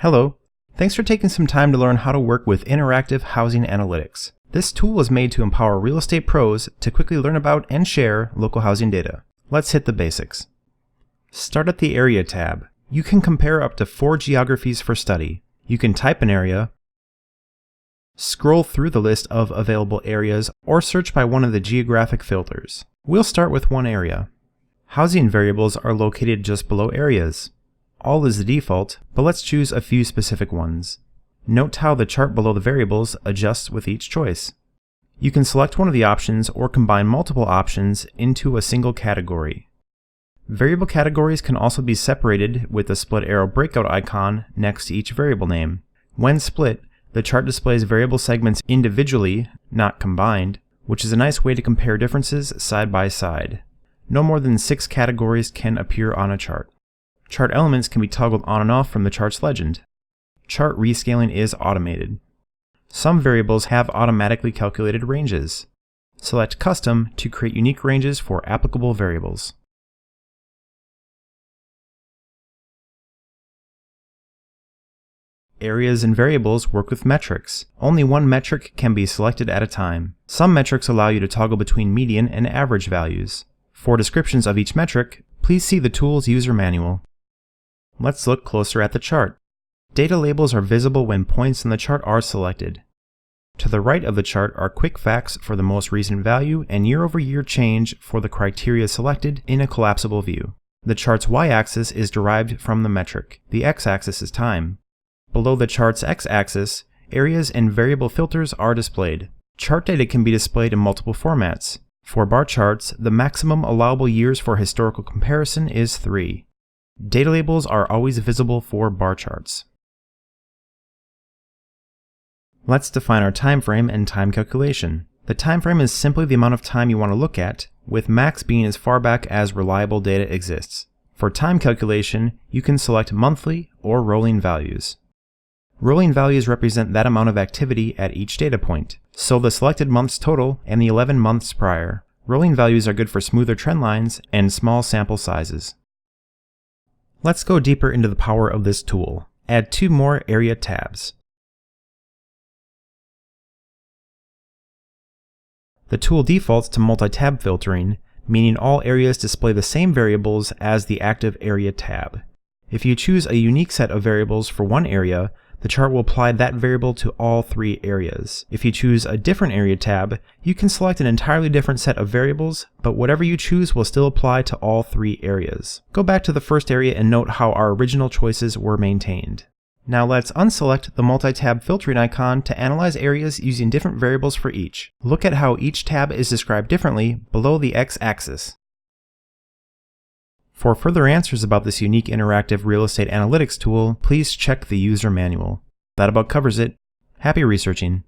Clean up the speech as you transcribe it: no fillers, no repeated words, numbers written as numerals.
Hello, thanks for taking some time to learn how to work with interactive housing analytics. This tool was made to empower real estate pros to quickly learn about and share local housing data. Let's hit the basics. Start at the Area tab. You can compare up to 4 geographies for study. You can type an area, scroll through the list of available areas, or search by one of the geographic filters. We'll start with one area. Housing variables are located just below areas. All is the default, but let's choose a few specific ones. Note how the chart below the variables adjusts with each choice. You can select one of the options or combine multiple options into a single category. Variable categories can also be separated with the split arrow breakout icon next to each variable name. When split, the chart displays variable segments individually, not combined, which is a nice way to compare differences side by side. No more than 6 categories can appear on a chart. Chart elements can be toggled on and off from the chart's legend. Chart rescaling is automated. Some variables have automatically calculated ranges. Select Custom to create unique ranges for applicable variables. Areas and variables work with metrics. Only one metric can be selected at a time. Some metrics allow you to toggle between median and average values. For descriptions of each metric, please see the tool's user manual. Let's look closer at the chart. Data labels are visible when points in the chart are selected. To the right of the chart are quick facts for the most recent value and year-over-year change for the criteria selected in a collapsible view. The chart's y-axis is derived from the metric. The x-axis is time. Below the chart's x-axis, areas and variable filters are displayed. Chart data can be displayed in multiple formats. For bar charts, the maximum allowable years for historical comparison is 3. Data labels are always visible for bar charts. Let's define our time frame and time calculation. The time frame is simply the amount of time you want to look at, with max being as far back as reliable data exists. For time calculation, you can select monthly or rolling values. Rolling values represent that amount of activity at each data point, so the selected month's total and the 11 months prior. Rolling values are good for smoother trend lines and small sample sizes. Let's go deeper into the power of this tool. Add 2 more area tabs. The tool defaults to multi-tab filtering, meaning all areas display the same variables as the active area tab. If you choose a unique set of variables for one area, the chart will apply that variable to all 3 areas. If you choose a different area tab, you can select an entirely different set of variables, but whatever you choose will still apply to all 3 areas. Go back to the first area and note how our original choices were maintained. Now let's unselect the multi-tab filtering icon to analyze areas using different variables for each. Look at how each tab is described differently below the x-axis. For further answers about this unique interactive real estate analytics tool, please check the user manual. That about covers it. Happy researching.